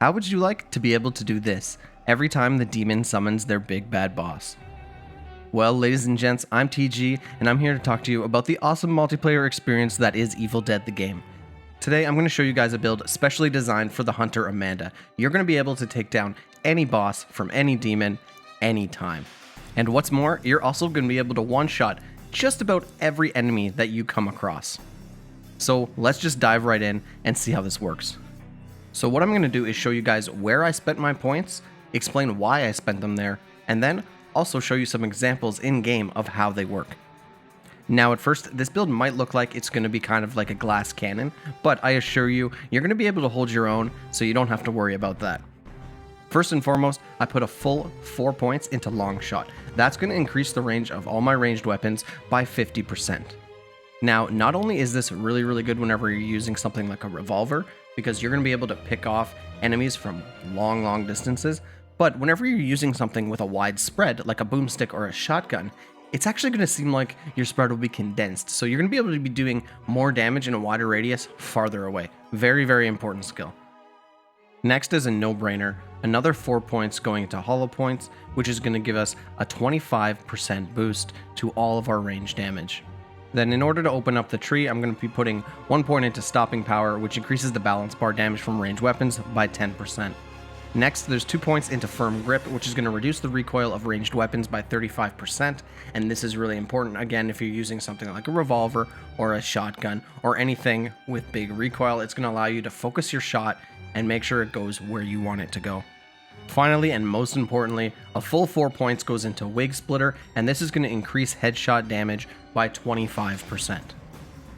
How would you like to be able to do this every time the demon summons their big bad boss? Well, ladies and gents, I'm TG, and I'm here to talk to you about the awesome multiplayer experience that is Evil Dead the game. Today, I'm going to show you guys a build specially designed for the Hunter Amanda. You're going to be able to take down any boss from any demon, anytime. And what's more, you're also going to be able to one-shot just about every enemy that you come across. So let's just dive right in and see how this works. So what I'm going to do is show you guys where I spent my points, explain why I spent them there, and then also show you some examples in-game of how they work. Now at first, this build might look like it's going to be kind of like a glass cannon, but I assure you, you're going to be able to hold your own, so you don't have to worry about that. First and foremost, I put a full 4 points into long shot. That's going to increase the range of all my ranged weapons by 50%. Now, not only is this really good whenever you're using something like a revolver, because you're going to be able to pick off enemies from long distances, but whenever you're using something with a wide spread, like a boomstick or a shotgun, it's actually going to seem like your spread will be condensed, so you're going to be able to be doing more damage in a wider radius farther away. Very important skill. Next is a no-brainer, another 4 points going into hollow points, which is going to give us a 25% boost to all of our range damage. Then in order to open up the tree, I'm going to be putting 1 point into stopping power, which increases the balance bar damage from ranged weapons by 10%. Next, there's 2 points into firm grip, which is going to reduce the recoil of ranged weapons by 35%, and this is really important, again, if you're using something like a revolver or a shotgun or anything with big recoil. It's going to allow you to focus your shot and make sure it goes where you want it to go. Finally, and most importantly, a full 4 points goes into Wig Splitter, and this is going to increase headshot damage by 25%.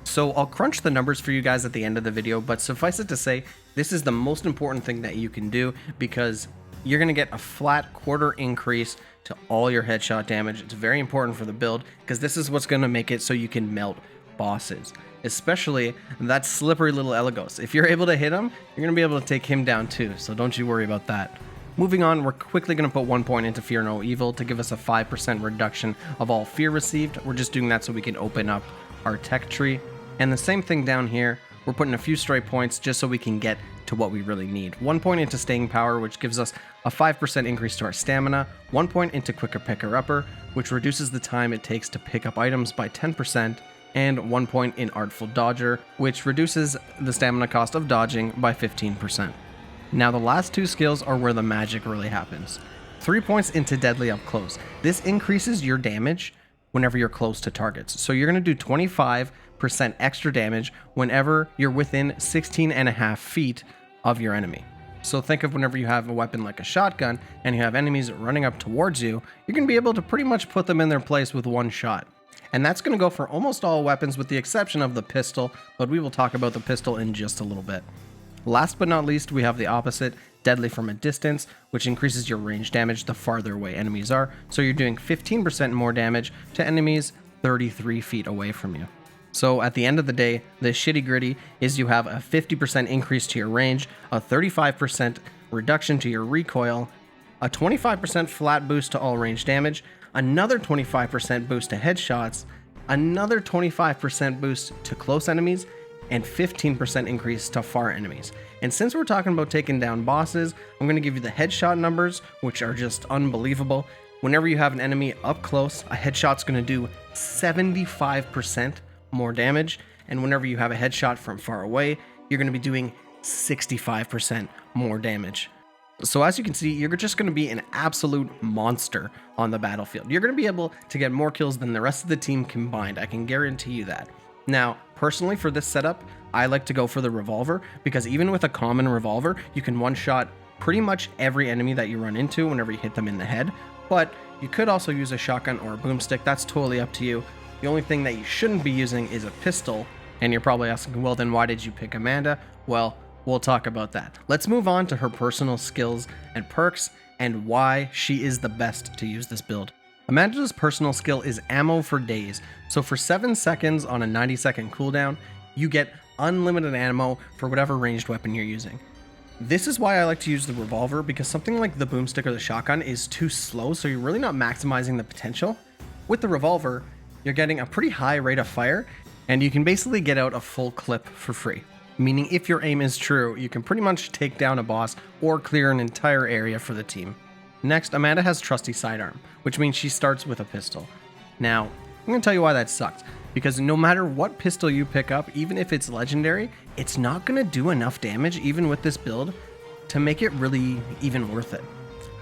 So I'll crunch the numbers for you guys at the end of the video, but suffice it to say, this is the most important thing that you can do because you're going to get a flat quarter increase to all your headshot damage. It's very important for the build because this is what's going to make it so you can melt bosses, especially that slippery little Elagos. If you're able to hit him, you're going to be able to take him down too, so don't you worry about that. Moving on, we're quickly going to put 1 point into Fear No Evil to give us a 5% reduction of all fear received. We're just doing that so we can open up our tech tree. And the same thing down here, we're putting a few stray points just so we can get to what we really need. 1 point into Staying Power, which gives us a 5% increase to our stamina. 1 point into Quicker Picker Upper, which reduces the time it takes to pick up items by 10%. And 1 point in Artful Dodger, which reduces the stamina cost of dodging by 15%. Now the last two skills are where the magic really happens. 3 points into Deadly Up Close. This increases your damage whenever you're close to targets. So you're going to do 25% extra damage whenever you're within 16.5 feet of your enemy. So think of whenever you have a weapon like a shotgun and you have enemies running up towards you, you're going to be able to pretty much put them in their place with one shot. And that's going to go for almost all weapons with the exception of the pistol, but we will talk about the pistol in just a little bit. Last but not least, we have the opposite, Deadly from a Distance, which increases your range damage the farther away enemies are, so you're doing 15% more damage to enemies 33 feet away from you. So at the end of the day, the shitty gritty is you have a 50% increase to your range, a 35% reduction to your recoil, a 25% flat boost to all range damage, another 25% boost to headshots, another 25% boost to close enemies, and 15% increase to far enemies. And since we're talking about taking down bosses, I'm going to give you the headshot numbers, which are just unbelievable. Whenever you have an enemy up close, a headshot's going to do 75% more damage, and whenever you have a headshot from far away, you're going to be doing 65% more damage. So as you can see, you're just going to be an absolute monster on the battlefield. You're going to be able to get more kills than the rest of the team combined, I can guarantee you that. Now, personally for this setup, I like to go for the revolver because even with a common revolver, you can one-shot pretty much every enemy that you run into whenever you hit them in the head, but you could also use a shotgun or a boomstick. That's totally up to you. The only thing that you shouldn't be using is a pistol, and you're probably asking, well then why did you pick Amanda? Well, we'll talk about that. Let's move on to her personal skills and perks and why she is the best to use this build. Amanda's personal skill is Ammo for Days, so for 7 seconds on a 90-second cooldown, you get unlimited ammo for whatever ranged weapon you're using. This is why I like to use the revolver, because something like the boomstick or the shotgun is too slow, so you're really not maximizing the potential. With the revolver, you're getting a pretty high rate of fire, and you can basically get out a full clip for free. meaning if your aim is true, you can pretty much take down a boss or clear an entire area for the team. Next, Amanda has trusty sidearm, which means she starts with a pistol. Now, I'm going to tell you why that sucks, because no matter what pistol you pick up, even if it's legendary, it's not going to do enough damage even with this build to make it really even worth it.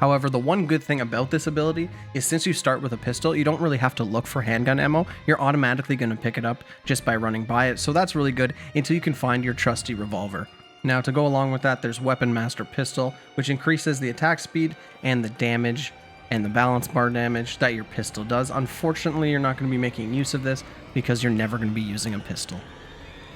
However, the one good thing about this ability is since you start with a pistol, you don't really have to look for handgun ammo. You're automatically going to pick it up just by running by it, so that's really good until you can find your trusty revolver. Now, to go along with that, there's Weapon Master Pistol, which increases the attack speed and the damage and the balance bar damage that your pistol does. Unfortunately, you're not going to be making use of this because you're never going to be using a pistol.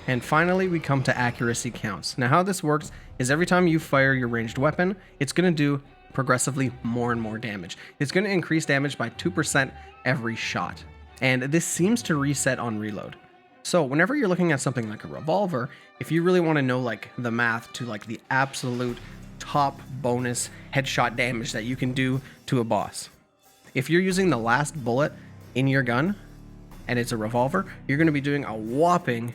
And finally, we come to accuracy counts. Now, how this works is every time you fire your ranged weapon, it's going to do progressively more and more damage. It's going to increase damage by 2% every shot. And this seems to reset on reload. So whenever you're looking at something like a revolver, if you really want to know like the math to like the absolute top bonus headshot damage that you can do to a boss, if you're using the last bullet in your gun and it's a revolver, you're going to be doing a whopping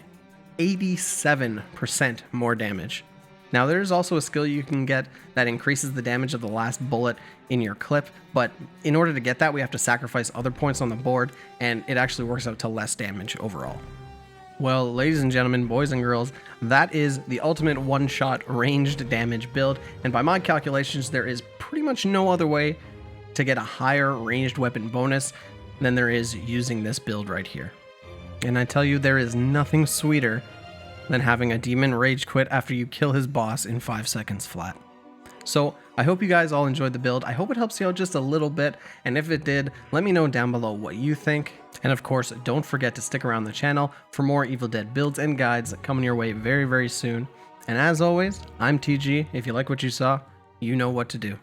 87% more damage. Now, there's also a skill you can get that increases the damage of the last bullet in your clip, but in order to get that, we have to sacrifice other points on the board, and it actually works out to less damage overall. Well, ladies and gentlemen, boys and girls, that is the ultimate one-shot ranged damage build, and by my calculations, there is pretty much no other way to get a higher ranged weapon bonus than there is using this build right here. And I tell you, there is nothing sweeter than having a demon rage quit after you kill his boss in 5 seconds flat. So I hope you guys all enjoyed the build. I hope it helps you out just a little bit, and if it did, let me know down below what you think. And of course, don't forget to stick around the channel for more Evil Dead builds and guides coming your way very, very soon. And as always, I'm TG. If you like what you saw, you know what to do.